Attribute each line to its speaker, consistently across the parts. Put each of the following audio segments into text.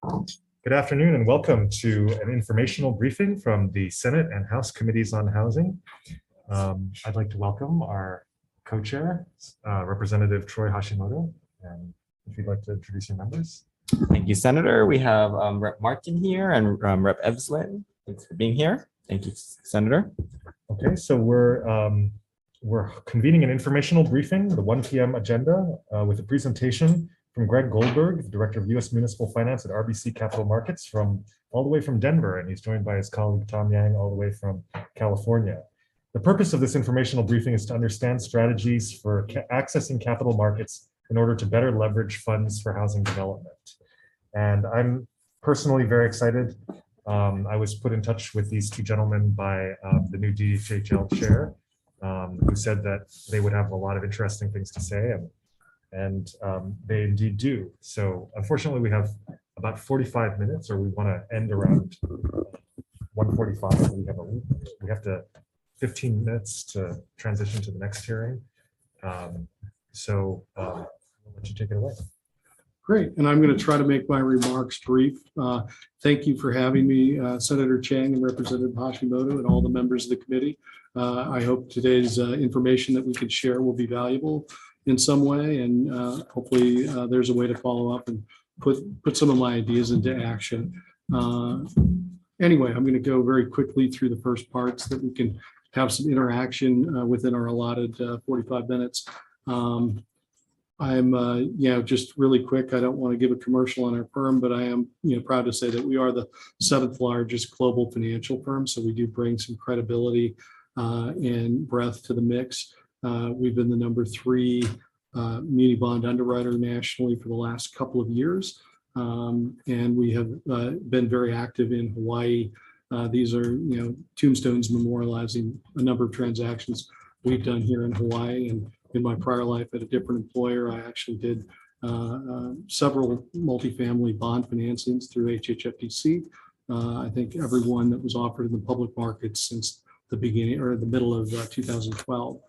Speaker 1: Good afternoon and welcome to an informational briefing from the Senate and House Committees on Housing. I'd like to welcome our co-chair, Representative Troy Hashimoto, and if you'd like to introduce your members.
Speaker 2: Thank you, Senator. We have Rep. Martin here and Rep. Evslin. Thanks for being here. Thank you, Senator.
Speaker 1: Okay, so we're convening an informational briefing, the 1 p.m. agenda, with a presentation from Greg Goldberg, the Director of U.S. Municipal Finance at RBC Capital Markets, all the way from Denver, and he's joined by his colleague Tom Yang, all the way from California. The purpose of this informational briefing is to understand strategies for accessing capital markets in order to better leverage funds for housing development. And I'm personally very excited. I was put in touch with these two gentlemen by the new DHHL chair, who said that they would have a lot of interesting things to say, and they indeed do. So unfortunately, we have about 45 minutes, or we want to end around 1:45. We have 15 minutes to transition to the next hearing. So I'll let you take it away.
Speaker 3: Great, and I'm going to try to make my remarks brief. Thank you for having me, Senator Chang and Representative Hashimoto and all the members of the committee. I hope today's information that we can share will be valuable in some way, and hopefully there's a way to follow up and put some of my ideas into action. Anyway, I'm going to go very quickly through the first parts so that we can have some interaction within our allotted 45 minutes. I'm, just really quick. I don't want to give a commercial on our firm, but I am, proud to say that we are the 7th largest global financial firm. So we do bring some credibility and breadth to the mix. We've been the number 3 muni bond underwriter nationally for the last couple of years. And we have been very active in Hawaii. These are, tombstones memorializing a number of transactions we've done here in Hawaii. And in my prior life at a different employer, I actually did several multifamily bond financings through HHFTC. I think every one that was offered in the public markets since the beginning or the middle of 2012.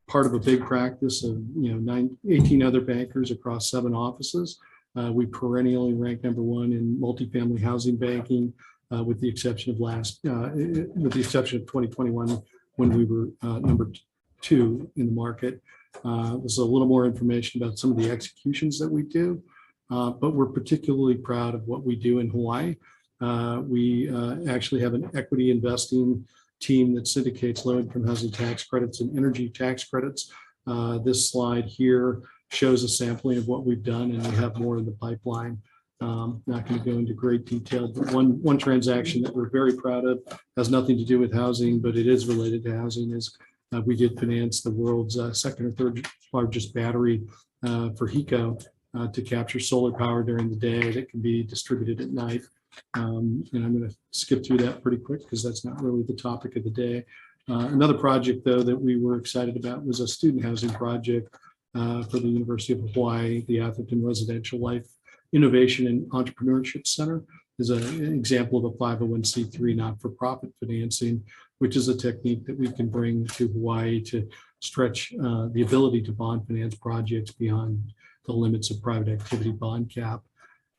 Speaker 3: Part of a big practice of 18 other bankers across 7 offices. We perennially rank number 1 in multifamily housing banking, with the exception of 2021 when we were number 2 in the market. This is a little more information about some of the executions that we do, but we're particularly proud of what we do in Hawaii. We actually have an equity investing team that syndicates low-income housing tax credits and energy tax credits. This slide here shows a sampling of what we've done, and we have more in the pipeline. Not going to go into great detail, but one transaction that we're very proud of has nothing to do with housing, but it is related to housing. Is we did finance the world's 2nd or 3rd largest battery for HECO to capture solar power during the day that can be distributed at night. And I'm going to skip through that pretty quick because that's not really the topic of the day. Another project, though, that we were excited about was a student housing project for the University of Hawaii. The Atherton Residential Life Innovation and Entrepreneurship Center is an example of a 501c3 not-for-profit financing, which is a technique that we can bring to Hawaii to stretch the ability to bond finance projects beyond the limits of private activity bond cap.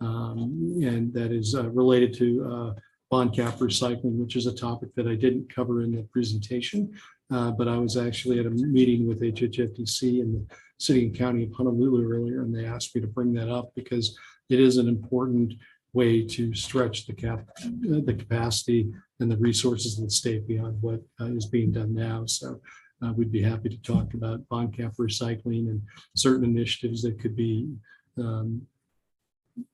Speaker 3: And that is related to bond cap recycling, which is a topic that I didn't cover in the presentation, but I was actually at a meeting with HHFTC and the City and County of Honolulu earlier, and they asked me to bring that up because it is an important way to stretch the capacity and the resources of the state beyond what is being done now. So we'd be happy to talk about bond cap recycling and certain initiatives that could be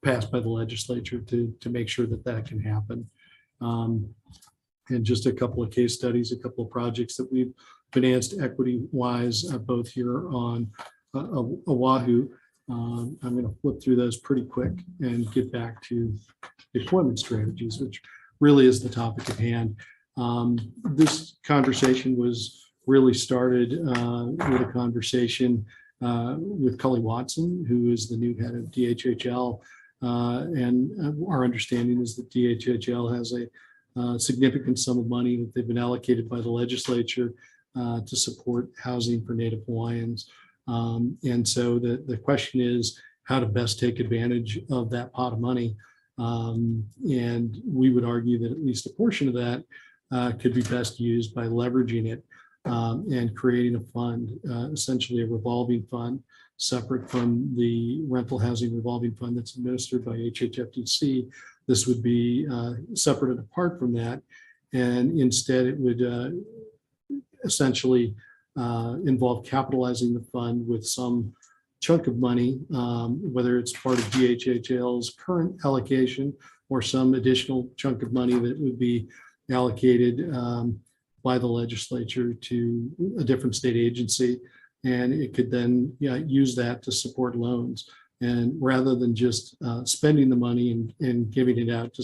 Speaker 3: passed by the legislature to make sure that that can happen. And just a couple of case studies, a couple of projects that we've financed equity-wise, both here on Oahu. I'm going to flip through those pretty quick and get back to deployment strategies, which really is the topic at hand. This conversation was really started with a conversation with Cully Watson, who is the new head of DHHL. And our understanding is that DHHL has a significant sum of money that they've been allocated by the legislature to support housing for Native Hawaiians. And so the question is, how to best take advantage of that pot of money. And we would argue that at least a portion of that could be best used by leveraging it and creating a fund, essentially a revolving fund, separate from the rental housing revolving fund that's administered by HHFDC. This would be separate and apart from that. And instead it would essentially involve capitalizing the fund with some chunk of money, whether it's part of DHHL's current allocation or some additional chunk of money that would be allocated by the legislature to a different state agency. And it could then use that to support loans. And rather than just spending the money and giving it out to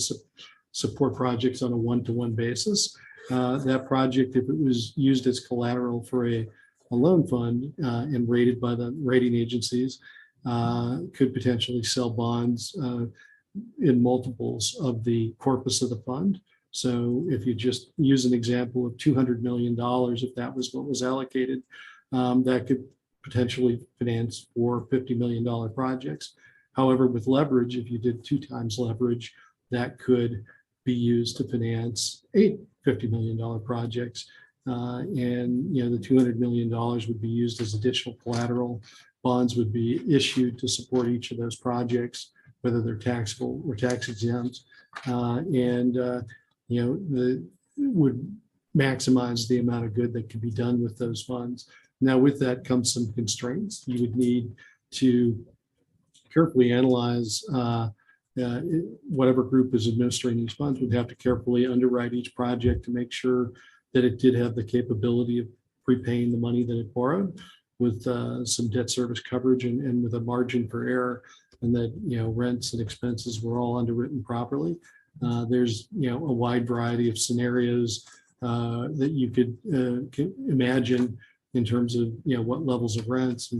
Speaker 3: support projects on a one-to-one basis, that project, if it was used as collateral for a loan fund and rated by the rating agencies, could potentially sell bonds in multiples of the corpus of the fund. So if you just use an example of $200 million, if that was what was allocated, that could potentially finance 4 $50 million projects. However, with leverage, if you did 2 times leverage, that could be used to finance 8 $50 million projects. And the $200 million would be used as additional collateral. Bonds would be issued to support each of those projects, whether they're taxable or tax exempt, would maximize the amount of good that could be done with those funds. Now, with that comes some constraints. You would need to carefully analyze whatever group is administering these funds would have to carefully underwrite each project to make sure that it did have the capability of prepaying the money that it borrowed with some debt service coverage and with a margin for error, and that rents and expenses were all underwritten properly. There's a wide variety of scenarios that you could imagine in terms of what levels of rents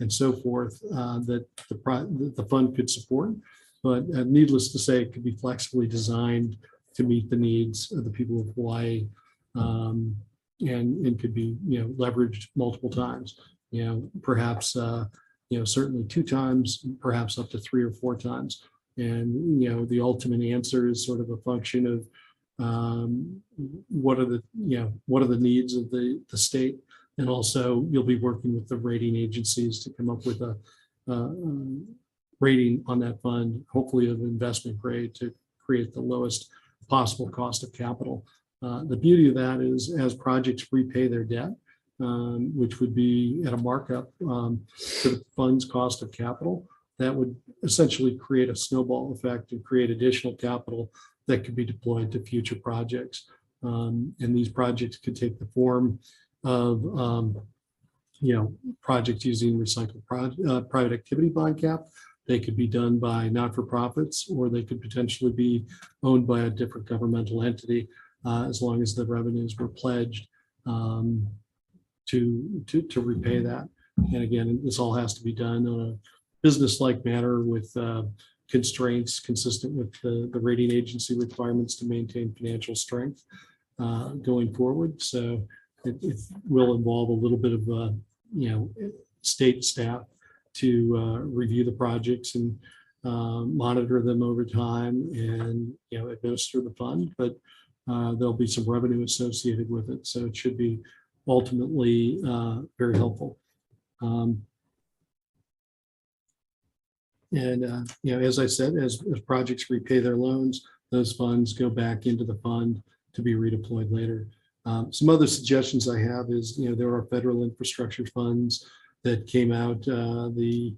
Speaker 3: and so forth that the fund could support. But needless to say, it could be flexibly designed to meet the needs of the people of Hawaii, and could be leveraged multiple times. Perhaps certainly 2 times, perhaps up to 3 or 4 times. And the ultimate answer is sort of a function of what are the needs of the state, and also you'll be working with the rating agencies to come up with a rating on that fund, hopefully of investment grade, to create the lowest possible cost of capital. The beauty of that is as projects repay their debt, which would be at a markup to the fund's cost of capital, that would essentially create a snowball effect and create additional capital that could be deployed to future projects. And these projects could take the form of projects using recycled private activity bond cap. They could be done by not-for-profits, or they could potentially be owned by a different governmental entity, as long as the revenues were pledged to repay that. And again, this all has to be done on a business-like manner with constraints consistent with the rating agency requirements to maintain financial strength going forward. So it will involve a little bit of state staff to review the projects and monitor them over time and administer the fund, but there'll be some revenue associated with it, so it should be ultimately very helpful. As I said, as projects repay their loans, those funds go back into the fund to be redeployed later. Some other suggestions I have is, there are federal infrastructure funds that came out in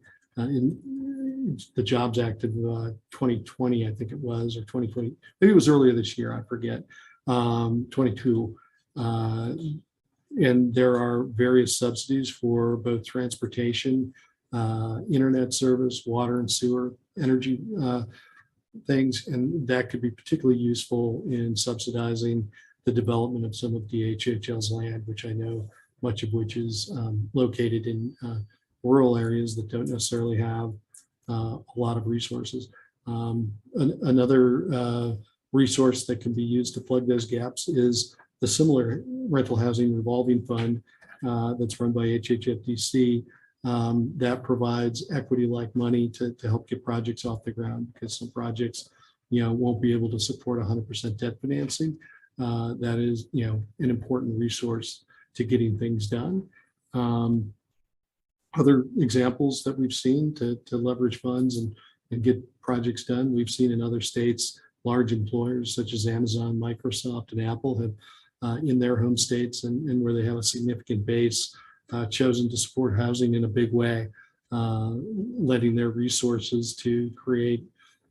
Speaker 3: the Jobs Act of 2020, I think it was, or 2020, maybe it was earlier this year, I forget, 22. And there are various subsidies for both transportation, internet service, water and sewer, energy things, and that could be particularly useful in subsidizing the development of some of DHHL's land, which I know much of which is located in rural areas that don't necessarily have a lot of resources. Another resource that can be used to plug those gaps is the similar rental housing revolving fund that's run by HHFDC. that provides equity-like money to help get projects off the ground, because some projects, won't be able to support 100% debt financing. That is, an important resource to getting things done. Other examples that we've seen to leverage funds and get projects done, we've seen in other states, large employers such as Amazon, Microsoft, and Apple have in their home states and where they have a significant base, chosen to support housing in a big way, letting their resources to create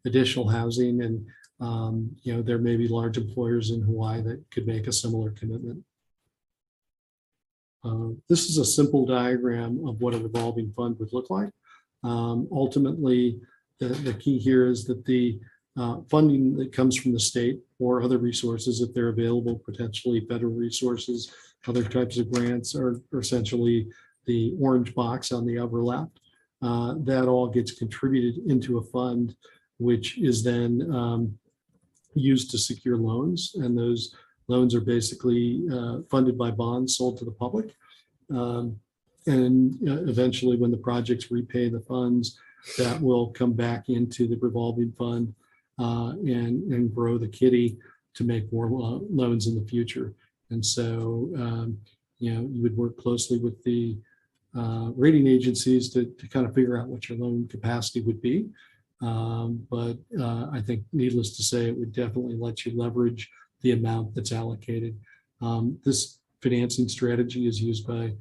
Speaker 3: additional housing. And, there may be large employers in Hawaii that could make a similar commitment. This is a simple diagram of what a revolving fund would look like. Ultimately, the key here is that the funding that comes from the state or other resources, if they're available, potentially federal resources, other types of grants, are essentially the orange box on the upper left. That all gets contributed into a fund, which is then used to secure loans. And those loans are basically funded by bonds sold to the public. And eventually, when the projects repay the funds, that will come back into the revolving fund and grow the kitty to make more loans in the future. And so, you would work closely with the rating agencies to kind of figure out what your loan capacity would be. But I think, needless to say, it would definitely let you leverage the amount that's allocated. This financing strategy is used by,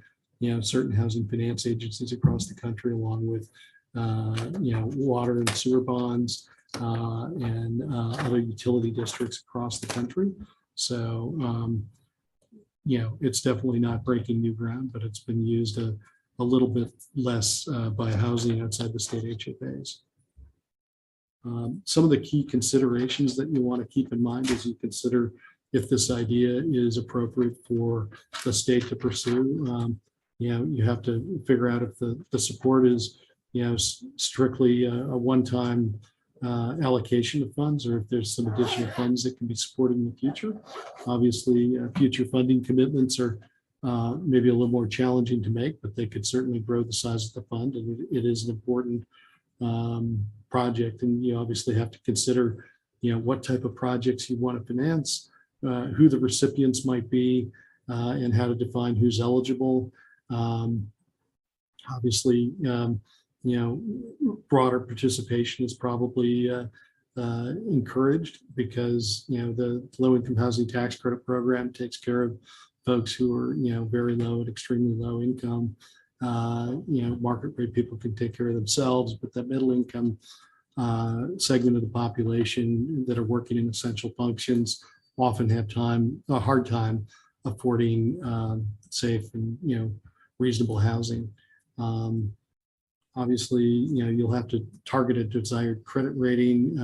Speaker 3: certain housing finance agencies across the country, along with, water and sewer bonds and other utility districts across the country. So, it's definitely not breaking new ground, but it's been used a little bit less by housing outside the state HFAs. Some of the key considerations that you want to keep in mind as you consider if this idea is appropriate for the state to pursue. You have to figure out if the support is, strictly a one-time allocation of funds, or if there's some additional funds that can be supported in the future. Obviously, future funding commitments are maybe a little more challenging to make, but they could certainly grow the size of the fund, and it is an important project. And you obviously have to consider, what type of projects you want to finance, who the recipients might be, and how to define who's eligible. Obviously, broader participation is probably encouraged, because the low-income housing tax credit program takes care of folks who are very low and extremely low income. Market rate people can take care of themselves, but that middle income segment of the population that are working in essential functions often have a hard time affording safe and reasonable housing. Obviously, you'll have to target a desired credit rating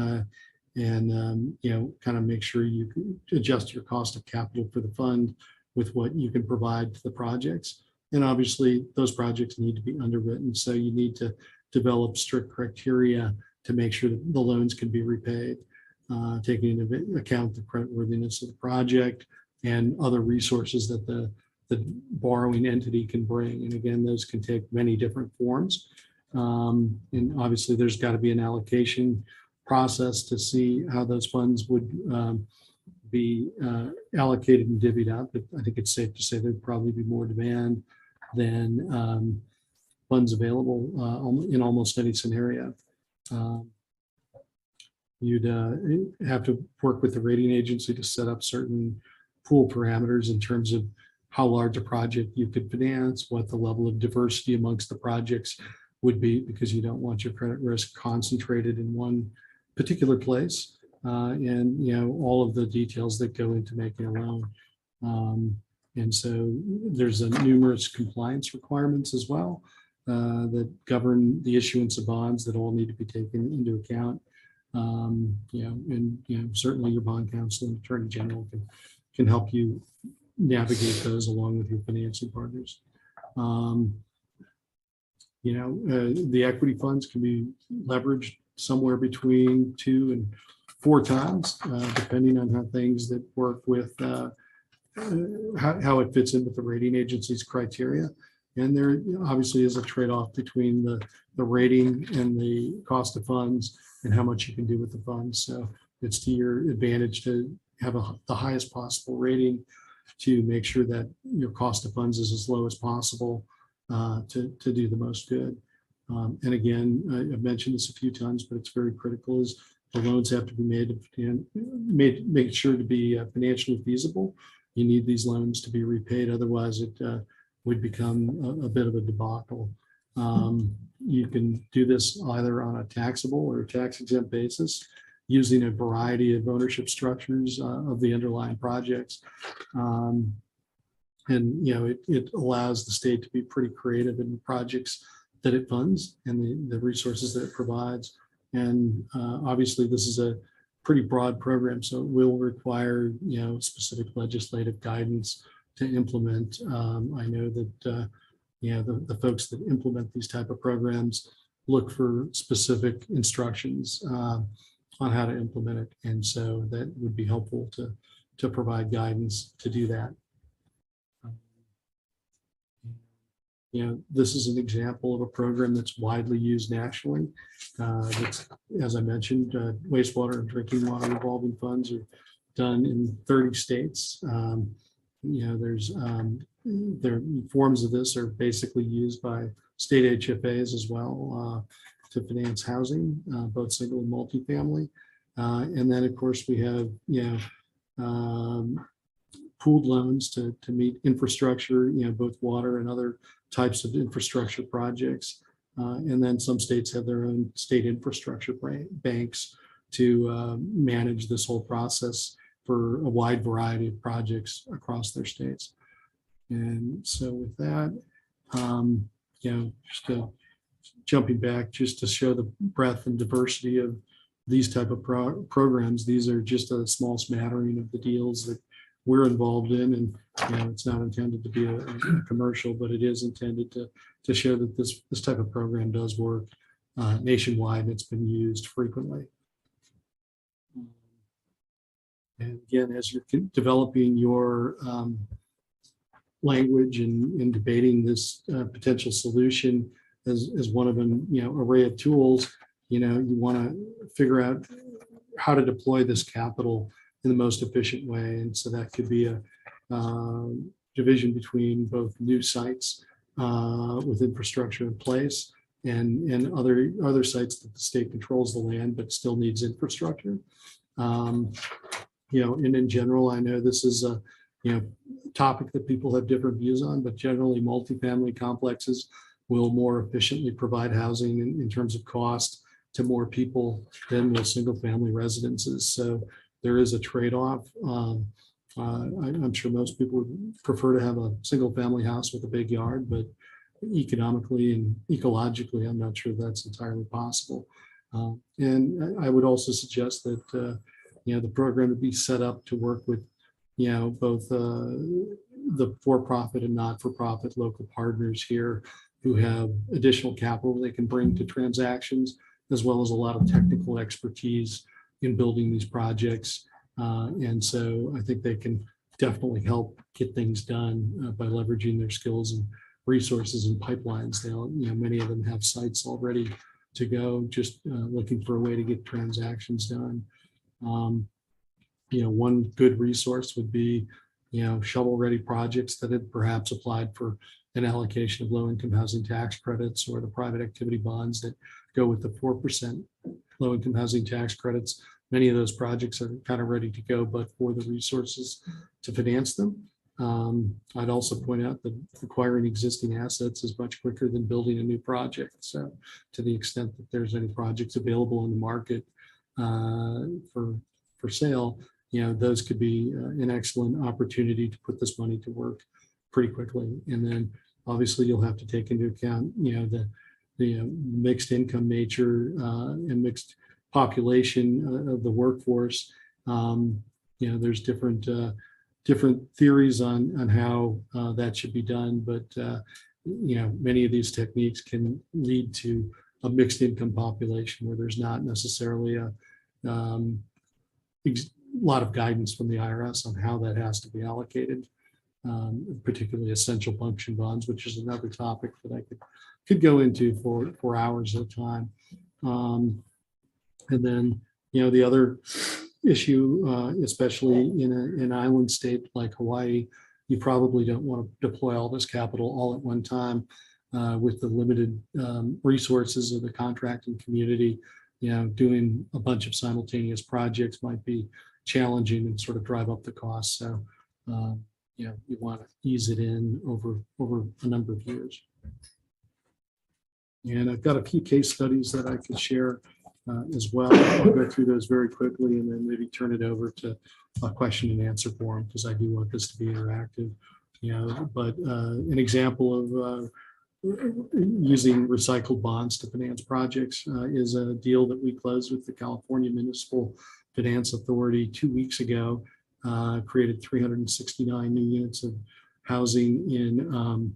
Speaker 3: and kind of make sure you can adjust your cost of capital for the fund with what you can provide to the projects. And obviously, those projects need to be underwritten, so you need to develop strict criteria to make sure that the loans can be repaid, taking into account the creditworthiness of the project and other resources that the borrowing entity can bring. And again, those can take many different forms. And obviously, there's got to be an allocation process to see how those funds would be allocated and divvied up. But I think it's safe to say there'd probably be more demand than funds available in almost any scenario. You'd have to work with the rating agency to set up certain pool parameters in terms of how large a project you could finance, what the level of diversity amongst the projects would be, because you don't want your credit risk concentrated in one particular place, and all of the details that go into making a loan. And so there's numerous compliance requirements as well that govern the issuance of bonds that all need to be taken into account. Certainly your bond counsel and attorney general can help you navigate those along with your financing partners. The equity funds can be leveraged somewhere between 2 and 4 times, depending on how things that work with how it fits in with the rating agency's criteria. And there obviously is a trade-off between the rating and the cost of funds and how much you can do with the funds. So it's to your advantage to have the highest possible rating to make sure that your cost of funds is as low as possible to do the most good. And again, I've mentioned this a few times, but it's very critical is the loans have to be made sure to be financially feasible. You need these loans to be repaid. Otherwise, it would become a bit of a debacle. You can do this either on a taxable or tax exempt basis using a variety of ownership structures of the underlying projects. And, it allows the state to be pretty creative in the projects that it funds and the resources that it provides. And obviously, this is a pretty broad program, so it will require, specific legislative guidance to implement. I know that, the folks that implement these type of programs look for specific instructions on how to implement it. And so that would be helpful to provide guidance to do that. This is an example of a program that's widely used nationally. It's, as I mentioned, wastewater and drinking water revolving funds are done in 30 states. There's there forms of this are basically used by state HFAs as well to finance housing, both single and multifamily. And then, of course, we have pooled loans to meet infrastructure, both water and other types of infrastructure projects. And then some states have their own state infrastructure banks to manage this whole process for a wide variety of projects across their states. And so with that, just jumping back just to show the breadth and diversity of these type of programs, these are just a small smattering of the deals that we're involved in. And it's not intended to be a commercial, but it is intended to show that this type of program does work nationwide, and it's been used frequently. And again, as you're developing your language and debating this potential solution as one of an array of tools, you want to figure out how to deploy this capital in the most efficient way. And so that could be a division between both new sites with infrastructure in place and other sites that the state controls the land but still needs infrastructure. And in general, I know this is a topic that people have different views on, but generally multifamily complexes will more efficiently provide housing in terms of cost to more people than will single family residences. So there is a trade-off. I'm sure most people would prefer to have a single family house with a big yard, but economically and ecologically, I'm not sure that's entirely possible. And I would also suggest that the program would be set up to work with both the for-profit and not-for-profit local partners here who have additional capital they can bring to transactions, as well as a lot of technical expertise in building these projects. And so I think they can definitely help get things done by leveraging their skills and resources and pipelines. Many of them have sites already to go, just looking for a way to get transactions done. One good resource would be, shovel-ready projects that had perhaps applied for an allocation of low-income housing tax credits, or the private activity bonds that go with the 4% low-income housing tax credits. Many of those projects are kind of ready to go, but for the resources to finance them. I'd also point out that acquiring existing assets is much quicker than building a new project. So to the extent that there's any projects available in the market for sale, those could be an excellent opportunity to put this money to work pretty quickly. And then obviously you'll have to take into account, the mixed income nature and mixed population of the workforce. There's different theories on how that should be done, but many of these techniques can lead to a mixed income population where there's not necessarily a lot of guidance from the IRS on how that has to be allocated. particularly essential function bonds, which is another topic that I could go into for hours at a time. And then, the other issue, especially in an island state like Hawaii, you probably don't want to deploy all this capital all at one time with the limited resources of the contracting community. Doing a bunch of simultaneous projects might be challenging and sort of drive up the cost. So, you want to ease it in over a number of years. And I've got a few case studies that I could share as well. I'll go through those very quickly and then maybe turn it over to a question and answer forum, because I do want this to be interactive. But an example of using recycled bonds to finance projects is a deal that we closed with the California Municipal Finance Authority 2 weeks ago. Created 369 new units of housing in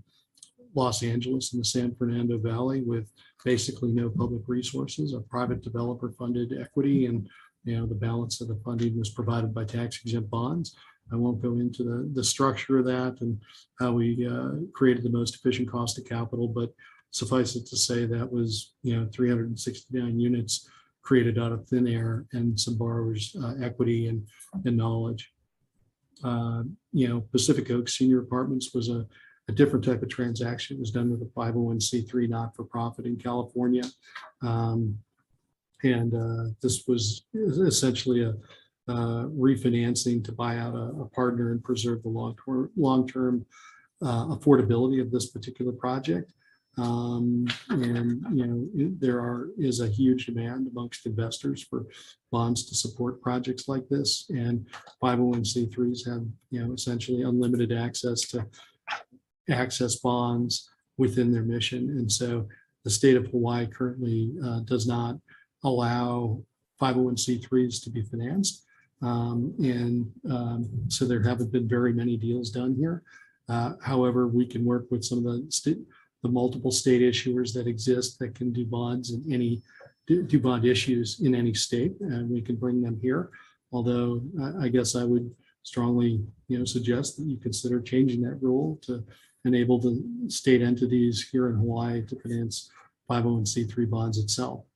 Speaker 3: Los Angeles in the San Fernando Valley with basically no public resources, a private developer funded equity, and the balance of the funding was provided by tax exempt bonds. I won't go into the structure of that and how we created the most efficient cost of capital, but suffice it to say that was 369 units created out of thin air and some borrowers' equity and knowledge. Pacific Oaks Senior Apartments was a different type of transaction. It was done with a 501c3 not-for-profit in California. This was essentially a refinancing to buy out a partner and preserve the long-term affordability of this particular project. There is a huge demand amongst investors for bonds to support projects like this, and 501c3s have essentially unlimited access to access bonds within their mission. And so the state of Hawaii currently does not allow 501c3s to be financed. So there haven't been very many deals done here. However, we can work with some of the multiple state issuers that exist that can do bonds in do bond issues in any state, and we can bring them here. Although I guess I would strongly suggest that you consider changing that rule to enable the state entities here in Hawaii to finance 501c3 bonds itself.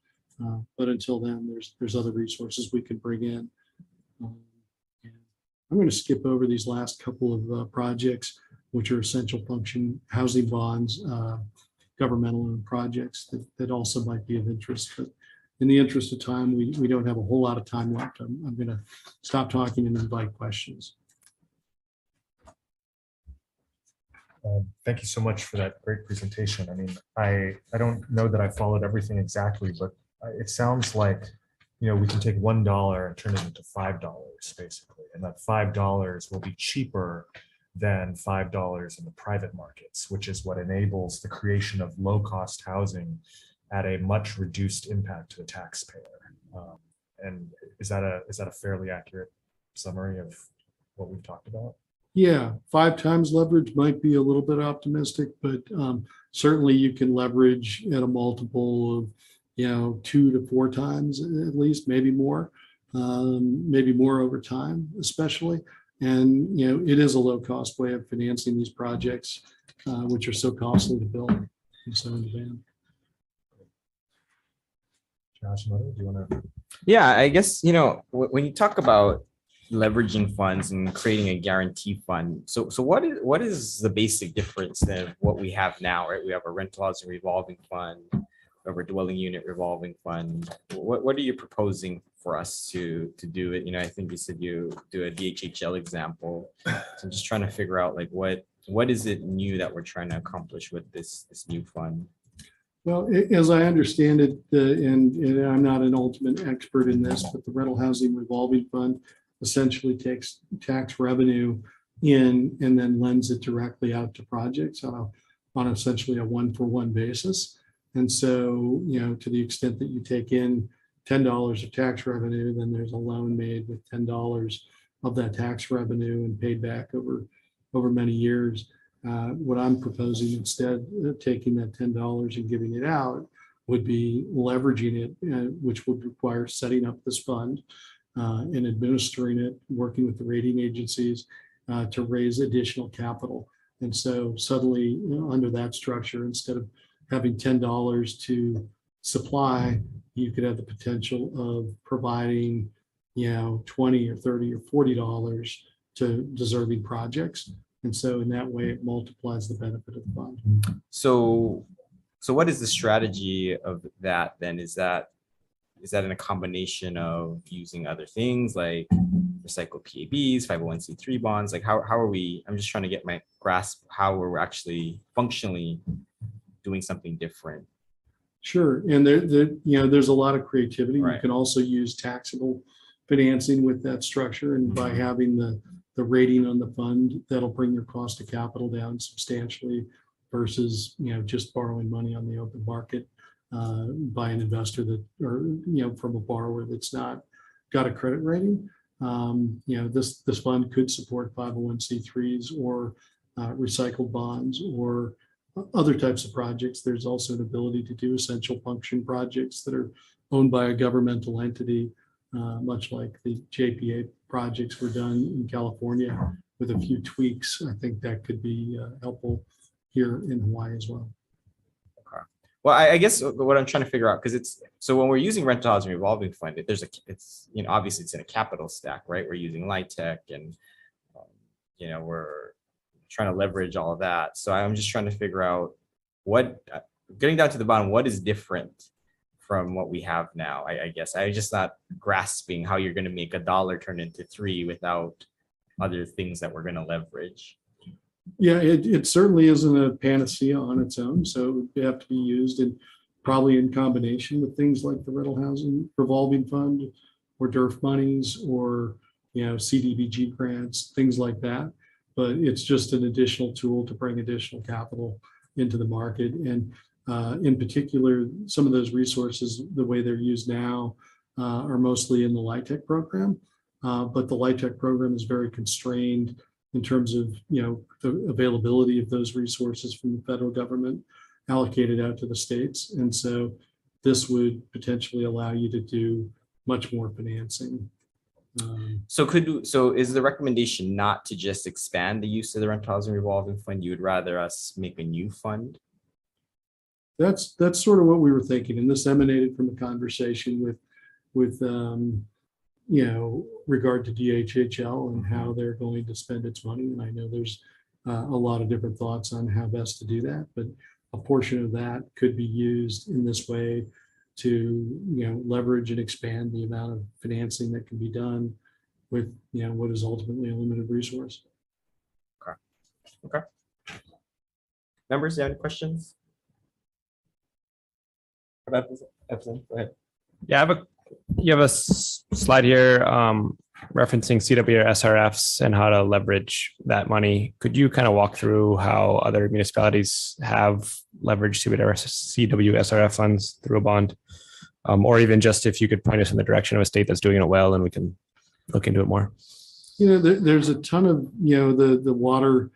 Speaker 3: But until then, there's other resources we can bring in. I'm going to skip over these last couple of projects, which are essential function housing bonds, governmental owned projects that also might be of interest. But in the interest of time, we don't have a whole lot of time left. I'm going to stop talking and invite questions.
Speaker 1: Thank you so much for that great presentation. I mean, I don't know that I followed everything exactly, but it sounds like we can take $1 and turn it into $5 basically, and that $5 will be cheaper than $5 in the private markets, which is what enables the creation of low-cost housing at a much reduced impact to the taxpayer. And is that a fairly accurate summary of what we've talked about?
Speaker 3: Yeah, 5 times leverage might be a little bit optimistic, but certainly you can leverage at a multiple of 2 to 4 times at least, maybe more over time, especially. And it is a low-cost way of financing these projects, which are so costly to build and so in demand.
Speaker 1: Josh, do you want to?
Speaker 2: Yeah, I guess when you talk about leveraging funds and creating a guarantee fund, so what is the basic difference than what we have now? Right, we have a rental housing revolving fund, of a dwelling unit revolving fund. What are you proposing for us to do it? I think you said you do a DHHL example. So I'm just trying to figure out like what is it new that we're trying to accomplish with this new fund?
Speaker 3: Well, as I understand it, and I'm not an ultimate expert in this, but the rental housing revolving fund essentially takes tax revenue in and then lends it directly out to projects on essentially a 1-for-1 basis. And so, to the extent that you take in $10 of tax revenue, then there's a loan made with $10 of that tax revenue and paid back over many years. What I'm proposing instead of taking that $10 and giving it out would be leveraging it, which would require setting up this fund and administering it, working with the rating agencies, to raise additional capital. And so suddenly, under that structure, instead of having $10 to supply, you could have the potential of providing, $20 or $30 or $40 to deserving projects. And so in that way, it multiplies the benefit of the fund.
Speaker 2: So what is the strategy of that then? Is that in a combination of using other things like recycled PABs, 501c3 bonds? Like how are we, I'm just trying to get my grasp how we're actually functionally doing something different.
Speaker 3: Sure. And there's a lot of creativity.
Speaker 2: Right.
Speaker 3: You can also use taxable financing with that structure. And by having the rating on the fund, that'll bring your cost of capital down substantially versus, just borrowing money on the open market by an investor from a borrower that's not got a credit rating. This fund could support 501c3s or recycled bonds or other types of projects. There's also an ability to do essential function projects that are owned by a governmental entity, much like the JPA projects were done in California with a few tweaks. I think that could be helpful here in Hawaii as well.
Speaker 2: Okay. Well, I guess what I'm trying to figure out, because so when we're using rental housing revolving fund, obviously it's in a capital stack, right? We're using LIHTC and, we're trying to leverage all of that. So I'm just trying to figure out getting down to the bottom, what is different from what we have now? I guess I'm just not grasping how you're going to make $1 turn into $3 without other things that we're going to leverage.
Speaker 3: Yeah, it certainly isn't a panacea on its own. So it would have to be used probably in combination with things like the rental housing revolving fund or DERF monies or, CDBG grants, things like that. But it's just an additional tool to bring additional capital into the market. And in particular, some of those resources, the way they're used now, are mostly in the LIHTC program. But the LIHTC program is very constrained in terms of, the availability of those resources from the federal government allocated out to the states. And so this would potentially allow you to do much more financing.
Speaker 2: So is the recommendation not to just expand the use of the rental housing revolving fund? You would rather us make a new fund?
Speaker 3: That's sort of what we were thinking. And this emanated from a conversation with regard to DHHL and how they're going to spend its money. And I know there's a lot of different thoughts on how best to do that, but a portion of that could be used in this way to, leverage and expand the amount of financing that can be done with, what is ultimately a limited resource.
Speaker 2: Okay. Members, do you have any questions? About this? Go ahead.
Speaker 4: Yeah, you have a slide here referencing CW SRFs and how to leverage that money. Could you kind of walk through how other municipalities have leveraged CW SRF funds through a bond? Or even just if you could point us in the direction of a state that's doing it well and we can look into it more.
Speaker 3: There's a ton of, the water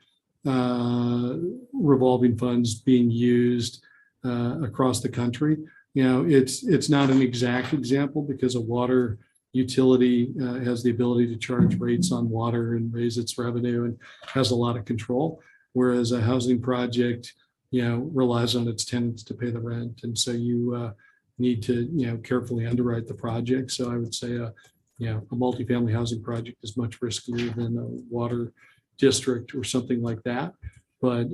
Speaker 3: revolving funds being used across the country. It's not an exact example because a water utility has the ability to charge rates on water and raise its revenue and has a lot of control, whereas a housing project, relies on its tenants to pay the rent. And so you need to, carefully underwrite the project. So I would say, a multifamily housing project is much riskier than a water district or something like that. But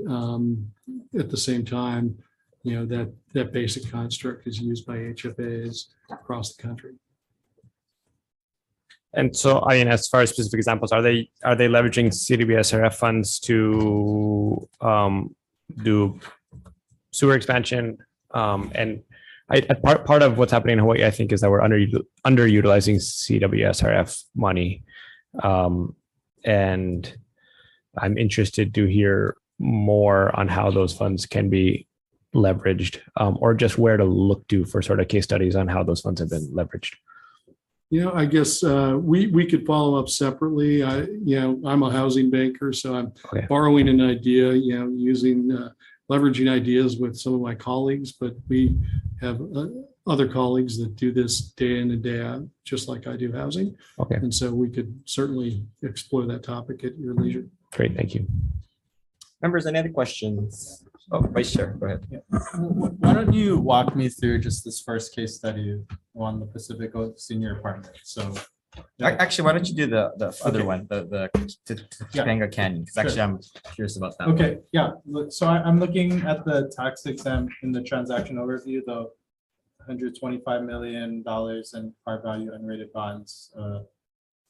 Speaker 3: at the same time, that basic construct is used by HFAs across the country.
Speaker 4: And so, as far as specific examples, are they leveraging CDBSRF funds to do sewer expansion? And part of what's happening in Hawaii, I think, is that we're underutilizing CWSRF money, and I'm interested to hear more on how those funds can be leveraged, or just where to look to for sort of case studies on how those funds have been leveraged.
Speaker 3: I guess we could follow up separately. I'm a housing banker, so I'm borrowing an idea, using leveraging ideas with some of my colleagues, but we have other colleagues that do this day in and day out, just like I do housing.
Speaker 4: Okay,
Speaker 3: And so we could certainly explore that topic at your leisure.
Speaker 4: great. Thank you.
Speaker 2: Members, any other questions? Oh, Vice Chair, go ahead.
Speaker 5: Why don't you walk me through just this first case study on the Pacifico Senior Apartment? So
Speaker 2: Actually, why don't you do the other
Speaker 5: Okay.
Speaker 2: one, the
Speaker 5: Yeah.
Speaker 2: Topanga Canyon, because actually I'm curious about that.
Speaker 5: okay, yeah, so I'm looking at the tax exempt in the transaction overview, the $125 million in par value unrated bonds,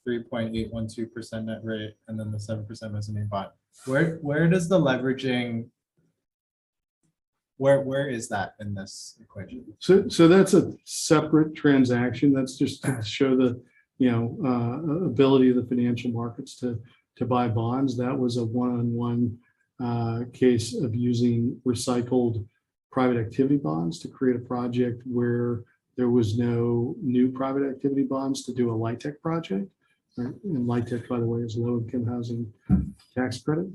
Speaker 5: 3.812% net rate, and then the 7% mezzanine bond. Where does the leveraging, where is that in this equation?
Speaker 3: So that's a separate transaction. That's just to show the, ability of the financial markets to buy bonds. That was a one-on-one case of using recycled private activity bonds to create a project where there was no new private activity bonds to do a LIHTC project. Right? And LIHTC, by the way, is low income housing tax credit.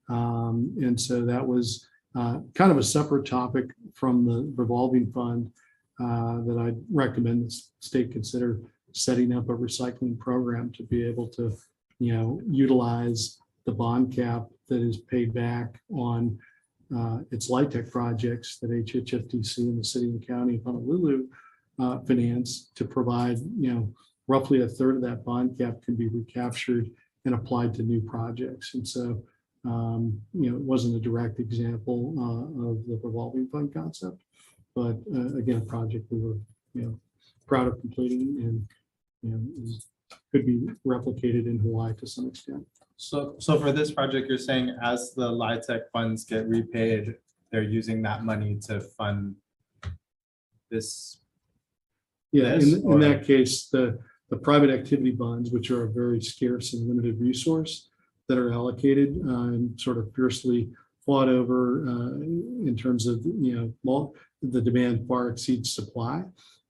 Speaker 3: And so that was kind of a separate topic from the revolving fund that I'd recommend the state consider setting up a recycling program to be able to, utilize the bond cap that is paid back on its LIHTC projects that HSTC and the city and county of Honolulu finance to provide, roughly a third of that bond cap can be recaptured and applied to new projects. And so, it wasn't a direct example of the revolving fund concept, but again, a project we were, proud of completing and, could be replicated in Hawaii to some extent.
Speaker 5: So for this project, you're saying as the LIHTC funds get repaid, they're using that money to fund this?
Speaker 3: Yeah,
Speaker 5: Yes,
Speaker 3: in that case, the private activity bonds, which are a very scarce and limited resource that are allocated and sort of fiercely fought over in terms of, the demand far exceeds supply.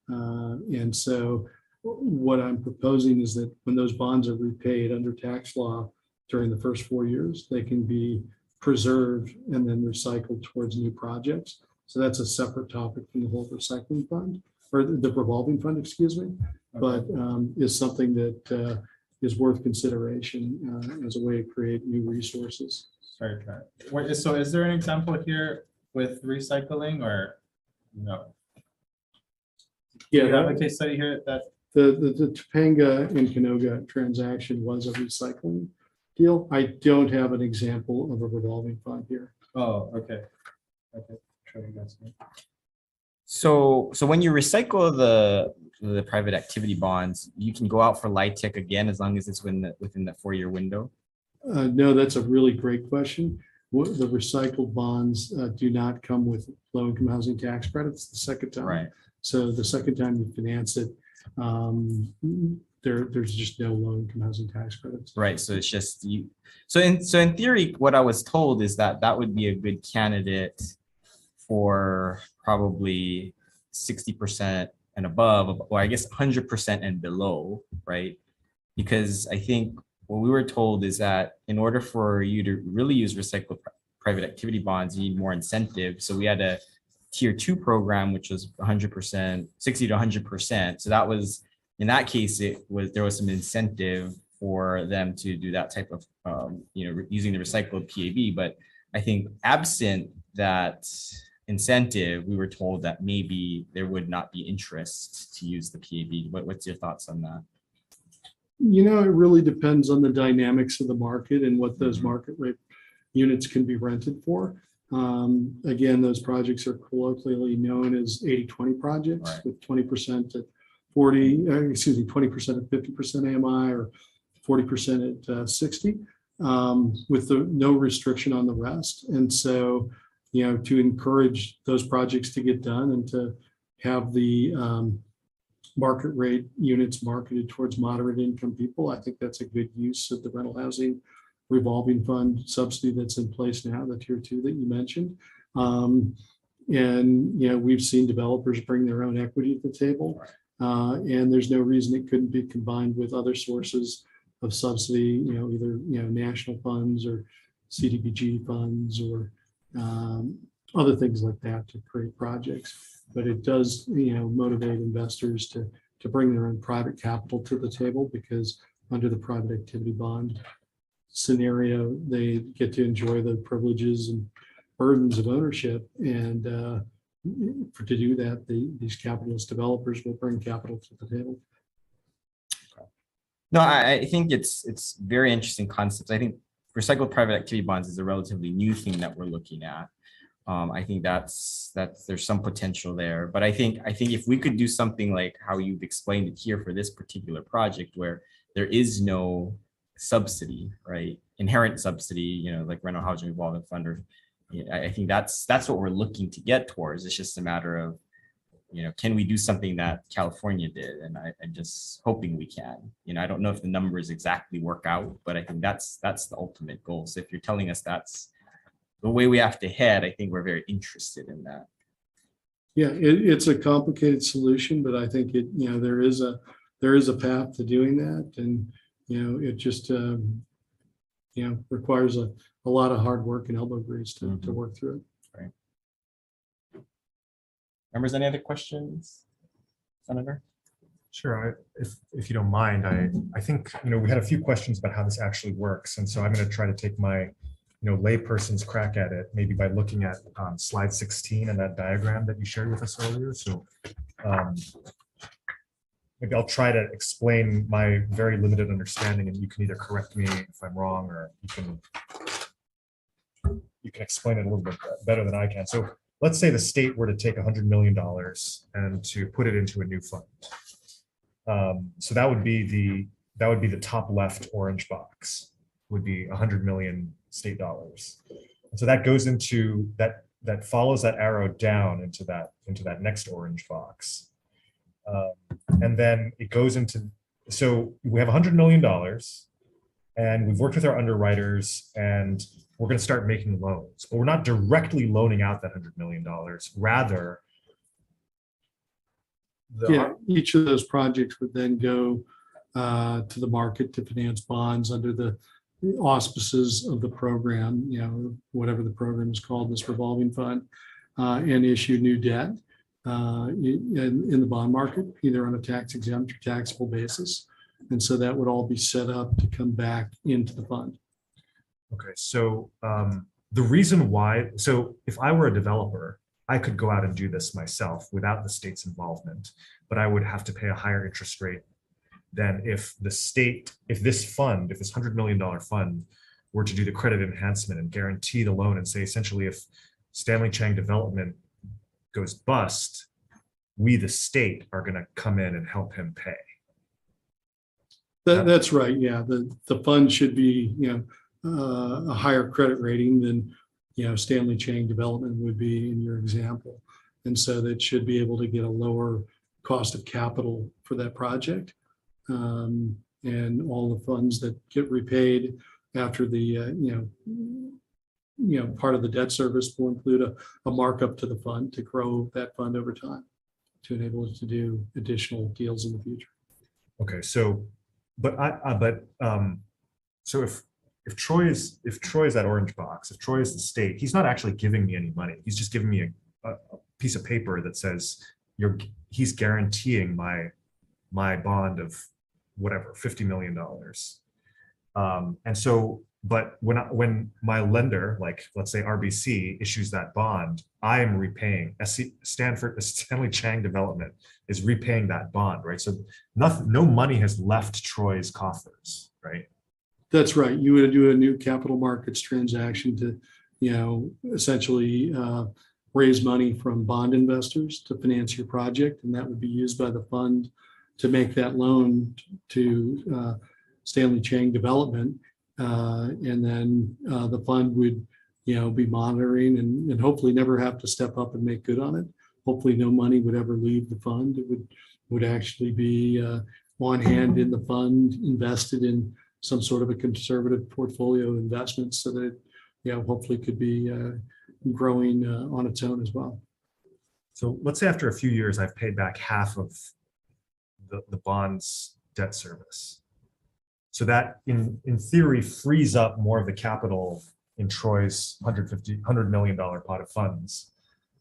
Speaker 3: And so what I'm proposing is that when those bonds are repaid under tax law during the first 4 years, they can be preserved and then recycled towards new projects. So that's a separate topic from the whole recycling fund or the revolving fund, excuse me, but is something that is worth consideration as a way to create new resources.
Speaker 5: Sorry, wait, so is there an example here with recycling or no? Do you have a case study here that?
Speaker 3: The Topanga and Canoga transaction was a recycling deal. I don't have an example of a revolving fund here.
Speaker 5: Oh, okay. Okay. Sure, you guys can.
Speaker 2: So when you recycle the private activity bonds, you can go out for LIHTC again as long as it's within that 4-year window.
Speaker 3: No, that's a really great question. The recycled bonds do not come with low-income housing tax credits the second time.
Speaker 2: Right.
Speaker 3: So the second time you finance it, there's just no low-income housing tax credits.
Speaker 2: Right. So it's just you. So in theory, what I was told is that would be a good candidate for probably 60% and above, or I guess 100% and below, right? Because I think what we were told is that in order for you to really use recycled private activity bonds, you need more incentive. So we had a tier 2 program, which was 100%, 60 to 100%. So that was, in that case, there was some incentive for them to do that type of, using the recycled PAB. But I think absent that incentive, we were told that maybe there would not be interest to use the PAB. What's your thoughts on that?
Speaker 3: It really depends on the dynamics of the market and what those market rate units can be rented for. Again, those projects are colloquially known as 80-20 projects, right, with 20% at 20% at 50% AMI or 40% at 60, with no restriction on the rest. And so, to encourage those projects to get done and to have the market rate units marketed towards moderate income people, I think that's a good use of the rental housing revolving fund subsidy that's in place now, the tier 2 that you mentioned. And we've seen developers bring their own equity to the table, and there's no reason it couldn't be combined with other sources of subsidy, either national funds or CDBG funds or other things like that to create projects. but it does, motivate investors to bring their own private capital to the table, because under the private activity bond scenario, they get to enjoy the privileges and burdens of ownership. And to do that, these capitalist developers will bring capital to the table.
Speaker 2: No, I think it's very interesting concepts. I think recycled private activity bonds is a relatively new thing that we're looking at. I think that's there's some potential there, but I think if we could do something like how you've explained it here for this particular project, where there is no subsidy, right? Inherent subsidy, like rental housing revolving fund, or I think that's what we're looking to get towards. It's just a matter of, can we do something that California did? And I'm just hoping we can. I don't know if the numbers exactly work out, but I think that's the ultimate goal. So if you're telling us that's the way we have to head, I think we're very interested in that.
Speaker 3: Yeah, it's a complicated solution, but I think there is a path to doing that, and it just requires a lot of hard work and elbow grease to work through it.
Speaker 2: Right. Members, any other questions, Senator?
Speaker 1: Sure. If you don't mind, I think, we had a few questions about how this actually works. And so I'm going to try to take my, layperson's crack at it, maybe by looking at slide 16 and that diagram that you shared with us earlier. So maybe I'll try to explain my very limited understanding, and you can either correct me if I'm wrong, or you can explain it a little bit better than I can. So let's say the state were to take $100 million and to put it into a new fund. So that would be the top left orange box, would be 100 million state dollars. And so that goes into that follows that arrow down into that next orange box. And then it goes into, so we have $100 million, and we've worked with our underwriters, and we're going to start making loans, but we're not directly loaning out that $100 million. Rather,
Speaker 3: each of those projects would then go to the market to finance bonds under the auspices of the program, whatever the program is called, this revolving fund, and issue new debt in the bond market, either on a tax exempt or taxable basis. And so that would all be set up to come back into the fund.
Speaker 1: Okay, so the reason why, so if I were a developer, I could go out and do this myself without the state's involvement, but I would have to pay a higher interest rate than if this $100 million fund were to do the credit enhancement and guarantee the loan and say, essentially, if Stanley Chang Development goes bust, we, the state, are going to come in and help him pay.
Speaker 3: That's right. Yeah, the fund should be, a higher credit rating than, Stanley Chang Development would be in your example. And so that should be able to get a lower cost of capital for that project. And all the funds that get repaid after the, part of the debt service will include a markup to the fund to grow that fund over time to enable it to do additional deals in the future.
Speaker 1: Okay, so, so if Troy is that orange box, if Troy is the state, he's not actually giving me any money. He's just giving me a piece of paper that says he's guaranteeing my bond of whatever, $50 million. And so, but when my lender, like let's say RBC, issues that bond, I am repaying. Stanley Chang Development is repaying that bond, right? So no money has left Troy's coffers, right?
Speaker 3: That's right. You would do a new capital markets transaction to, essentially raise money from bond investors to finance your project, and that would be used by the fund to make that loan to Stanley Chang Development, and then the fund would, be monitoring and hopefully never have to step up and make good on it. Hopefully, no money would ever leave the fund. It would actually be on hand in the fund, invested in some sort of a conservative portfolio investment, so that hopefully could be growing on its own as well.
Speaker 1: So let's say after a few years, I've paid back half of the bond's debt service. So that in theory frees up more of the capital in Troy's $100 million pot of funds.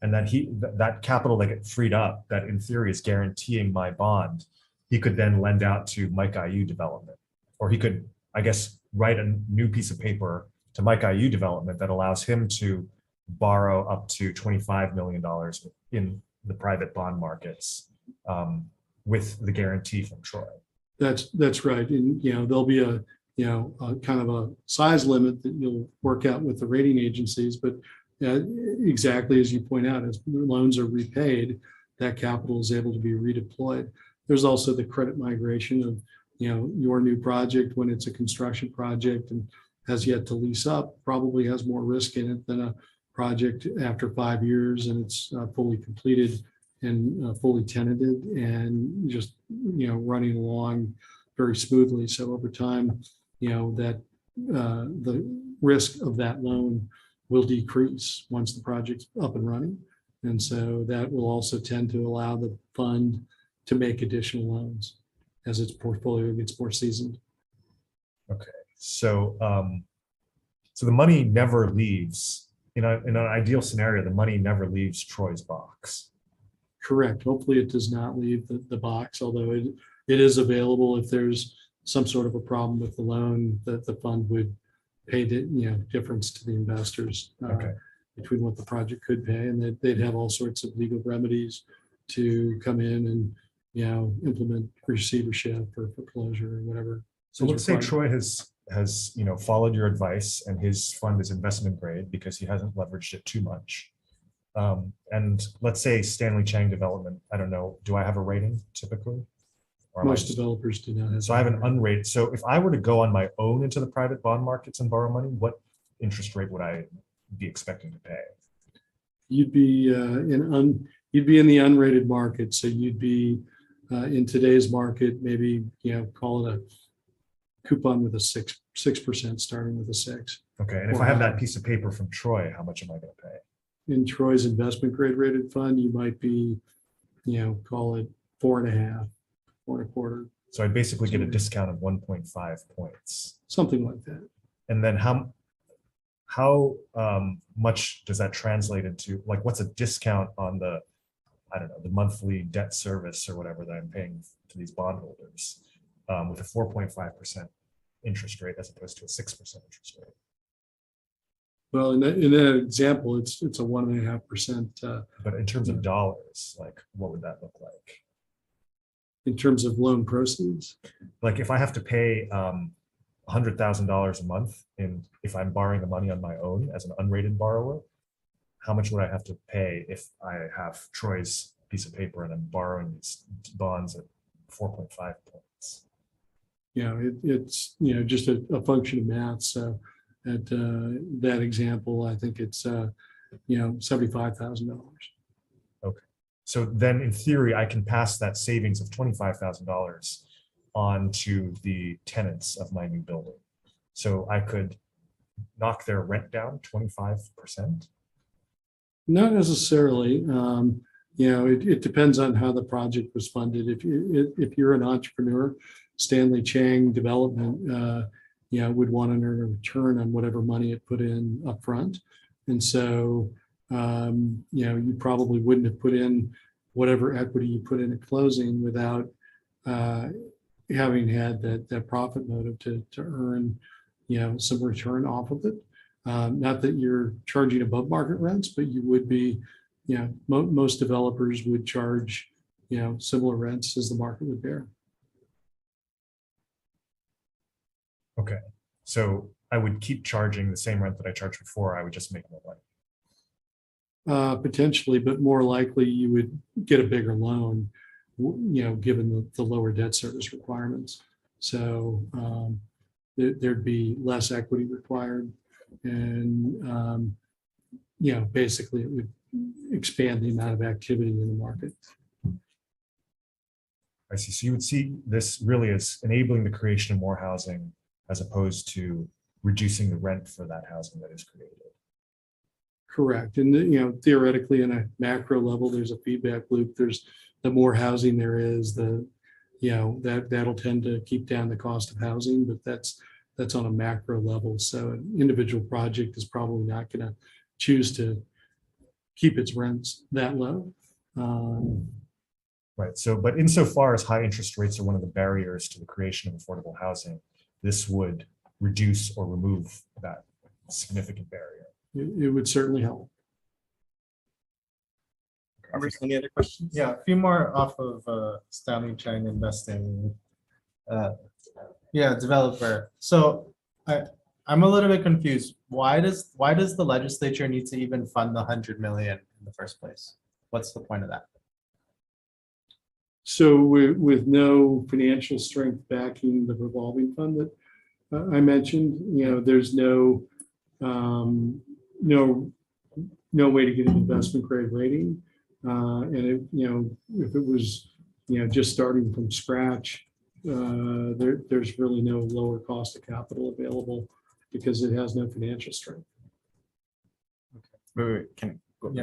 Speaker 1: and that that capital that gets freed up, that in theory is guaranteeing my bond, he could then lend out to Mike IU development, or he could, I guess, write a new piece of paper to Mike IU development that allows him to borrow up to $25 million in the private bond markets with the guarantee from Troy.
Speaker 3: That's right. And, there'll be a kind of a size limit that you'll work out with the rating agencies, but exactly as you point out, as loans are repaid, that capital is able to be redeployed. There's also the credit migration of, your new project when it's a construction project and has yet to lease up, probably has more risk in it than a project after 5 years and it's fully completed and fully tenanted and just, running along very smoothly. So over time, that the risk of that loan will decrease once the project's up and running. And so that will also tend to allow the fund to make additional loans as its portfolio gets more seasoned.
Speaker 1: Okay, so so the money never leaves, in an ideal scenario, the money never leaves Troy's box.
Speaker 3: Correct. Hopefully it does not leave the box, although it is available if there's some sort of a problem with the loan, that the fund would pay the difference to the investors between what the project could pay, and they'd have all sorts of legal remedies to come in and implement receivership or foreclosure or whatever.
Speaker 1: So let's say Troy has followed your advice and his fund is investment grade because he hasn't leveraged it too much. And let's say Stanley Chang Development, I don't know, do I have a rating typically? Or
Speaker 3: Most developers do not have.
Speaker 1: So I have an unrated. So if I were to go on my own into the private bond markets and borrow money, what interest rate would I be expecting to pay?
Speaker 3: You'd be you'd be in the unrated market. So you'd be in today's market, maybe call it a coupon with a 6%, starting with a 6.
Speaker 1: Okay, and if I have that piece of paper from Troy, how much am I going to pay?
Speaker 3: In Troy's investment grade rated fund, you might be, call it 4.5, 4.25.
Speaker 1: So I basically get a discount of 1.5 points.
Speaker 3: Something like that.
Speaker 1: And then how much does that translate into? Like, what's a discount on the, I don't know, the monthly debt service or whatever that I'm paying to these bondholders with a 4.5% interest rate as opposed to a 6% interest rate?
Speaker 3: Well, in that example, it's a 1.5%.
Speaker 1: But in terms of dollars, like, what would that look like?
Speaker 3: In terms of loan proceeds?
Speaker 1: Like, if I have to pay $100,000 a month, and if I'm borrowing the money on my own as an unrated borrower, how much would I have to pay if I have Troy's piece of paper and I'm borrowing these bonds at 4.5 points?
Speaker 3: It's just a function of math. So at that example, I think it's $75,000.
Speaker 1: Okay, so then in theory, I can pass that savings of $25,000 on to the tenants of my new building. So I could knock their rent down 25%.
Speaker 3: Not necessarily. It depends on how the project was funded. If you're an entrepreneur, Stanley Chang Development, would want to earn a return on whatever money it put in upfront, and so you probably wouldn't have put in whatever equity you put in at closing without having had that profit motive to earn some return off of it. Not that you're charging above market rents, but you would be. Most developers would charge similar rents as the market would bear.
Speaker 1: Okay, so I would keep charging the same rent that I charged before. I would just make more money.
Speaker 3: Potentially, but more likely you would get a bigger loan, given the lower debt service requirements. So there'd be less equity required, and basically it would expand the amount of activity in the market.
Speaker 1: I see. So you would see this really as enabling the creation of more housing as opposed to reducing the rent for that housing that is created.
Speaker 3: Correct. And theoretically, in a macro level, there's a feedback loop. There's the more housing there is, that'll tend to keep down the cost of housing, but that's on a macro level. So an individual project is probably not going to choose to keep its rents that low.
Speaker 1: Right. So, but insofar as high interest rates are one of the barriers to the creation of affordable housing, this would reduce or remove that significant barrier.
Speaker 3: It would certainly help.
Speaker 2: Any other questions?
Speaker 5: Yeah, a few more off of Stanley Chang Investing. Yeah, developer. So I'm a little bit confused. Why does the legislature need to even fund the 100 million in the first place? What's the point of that?
Speaker 3: So with no financial strength backing the revolving fund that I mentioned, there's no way to get an investment grade rating. And if it was, just starting from scratch, there's really no lower cost of capital available because it has no financial strength.
Speaker 2: Wait,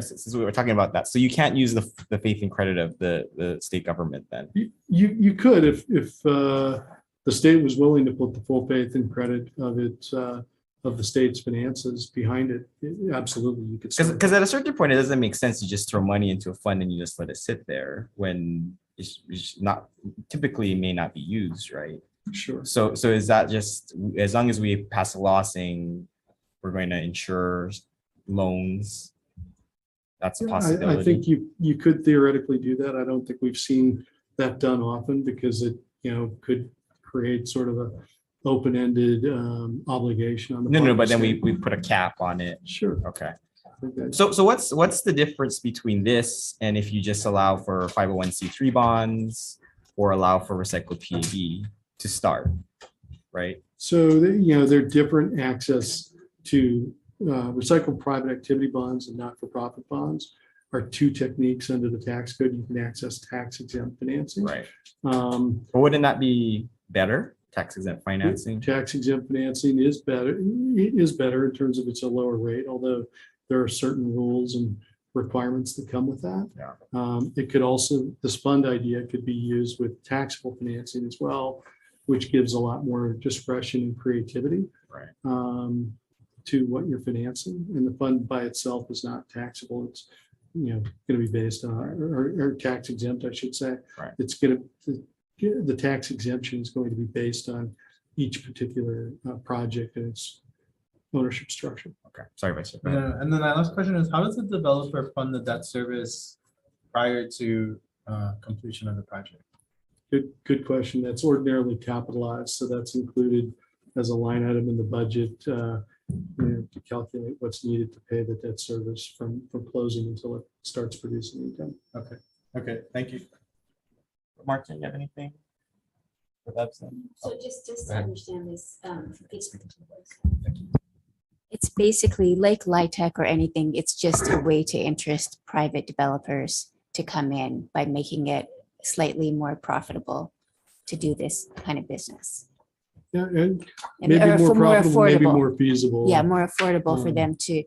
Speaker 2: since we were talking about that, so you can't use the faith and credit of the state government then?
Speaker 3: You could if the state was willing to put the full faith and credit of the state's finances behind it. Absolutely, you could.
Speaker 2: Because at a certain point, it doesn't make sense to just throw money into a fund and you just let it sit there when it's not typically may not be used, right?
Speaker 3: Sure.
Speaker 2: So is that just as long as we pass a law saying we're going to insure loans? That's a possibility.
Speaker 3: I think you could theoretically do that. I don't think we've seen that done often because it could create sort of a open-ended obligation on the
Speaker 2: no, but then we put a cap on it.
Speaker 3: Sure.
Speaker 2: Okay. So what's the difference between this and if you just allow for 501c3 bonds or allow for recycled PAB to start, right?
Speaker 3: So they're different access to recycled private activity bonds and not-for-profit bonds are two techniques under the tax code. You can access tax-exempt financing.
Speaker 2: Right. But wouldn't that be better? Tax-exempt financing? Tax-exempt
Speaker 3: financing is better in terms of it's a lower rate, although there are certain rules and requirements that come with that.
Speaker 2: Yeah.
Speaker 3: It could also, this fund idea could be used with taxable financing as well, which gives a lot more discretion and creativity.
Speaker 2: Right.
Speaker 3: To what you're financing, and the fund by itself is not taxable. It's going to be based on or tax exempt, I should say.
Speaker 2: Right.
Speaker 3: It's going to the tax exemption is going to be based on each particular project and its ownership structure.
Speaker 2: Okay, sorry, Vice Chair.
Speaker 5: Yeah, and then my last question is, how does the developer fund the debt service prior to completion of the project?
Speaker 3: Good question. That's ordinarily capitalized, so that's included as a line item in the budget. To calculate what's needed to pay the debt service from closing until it starts producing income.
Speaker 5: Okay, thank you.
Speaker 2: Mark, do you have anything?
Speaker 6: So just to understand this, it's basically like LIHTC or anything. It's just a way to interest private developers to come in by making it slightly more profitable to do this kind of business.
Speaker 3: Yeah, and maybe more profitable, maybe more feasible.
Speaker 6: Yeah, more affordable for them to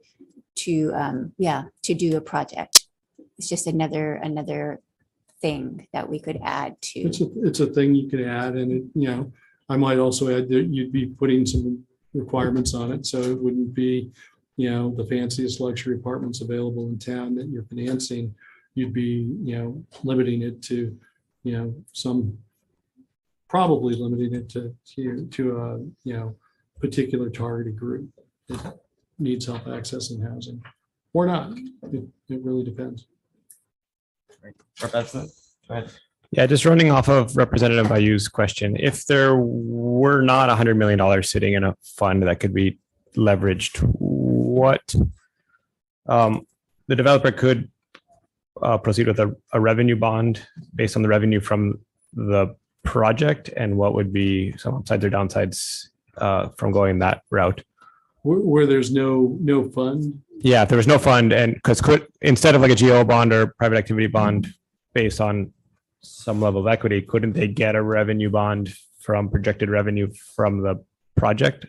Speaker 6: do a project. It's just another thing that we could add to.
Speaker 3: It's a thing you could add, and I might also add that you'd be putting some requirements on it, so it wouldn't be the fanciest luxury apartments available in town that you're financing. You'd be limiting it to probably limiting it to a particular targeted group that needs help accessing housing or not. It really depends.
Speaker 4: Yeah, just running off of Representative Ayu's question, if there were not $100 million sitting in a fund that could be leveraged, what the developer could proceed with a revenue bond based on the revenue from the project, and what would be some upsides or downsides from going that route?
Speaker 3: Where there's no fund?
Speaker 4: Yeah, if there was no fund, and because instead of like a GO bond or private activity bond based on some level of equity, couldn't they get a revenue bond from projected revenue from the project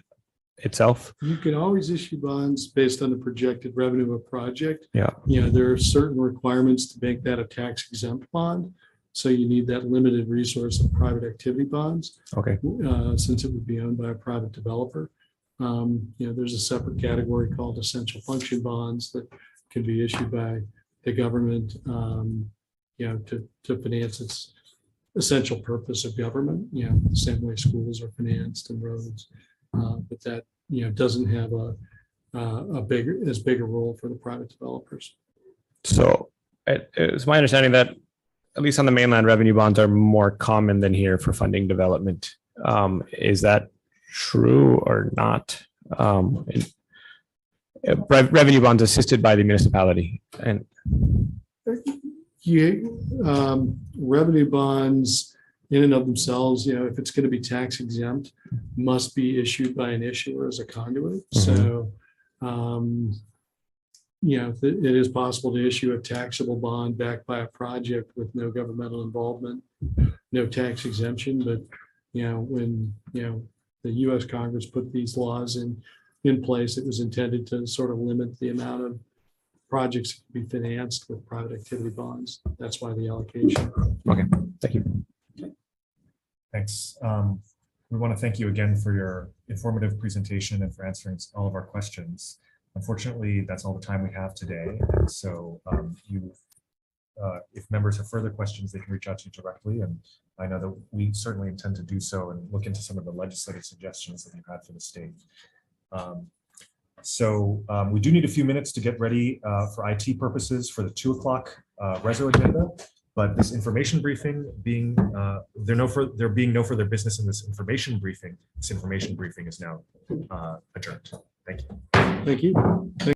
Speaker 4: itself?
Speaker 3: You can always issue bonds based on the projected revenue of a project.
Speaker 4: Yeah.
Speaker 3: There are certain requirements to make that a tax exempt bond. So you need that limited resource of private activity bonds.
Speaker 4: Okay.
Speaker 3: Since it would be owned by a private developer. There's a separate category called essential function bonds that can be issued by the government, to finance its essential purpose of government, the same way schools are financed and roads. But that, doesn't have a bigger role for the private developers.
Speaker 4: So it's my understanding that at least on the mainland, revenue bonds are more common than here for funding development. Is that true or not? Revenue bonds assisted by the municipality and
Speaker 3: Revenue bonds in and of themselves, if it's going to be tax exempt, must be issued by an issuer as a conduit. So, it is possible to issue a taxable bond backed by a project with no governmental involvement, no tax exemption. But, when, the U.S. Congress put these laws in place, it was intended to sort of limit the amount of projects that can be financed with private activity bonds. That's why the allocation.
Speaker 4: okay, thank you.
Speaker 1: Thanks. We want to thank you again for your informative presentation and for answering all of our questions. Unfortunately, that's all the time we have today. And so if members have further questions, they can reach out to you directly. And I know that we certainly intend to do so and look into some of the legislative suggestions that you've had for the state. We do need a few minutes to get ready for IT purposes for the 2 o'clock reso agenda. But this information briefing being, there being no further business in this information briefing is now adjourned. Thank you.
Speaker 3: Thank you.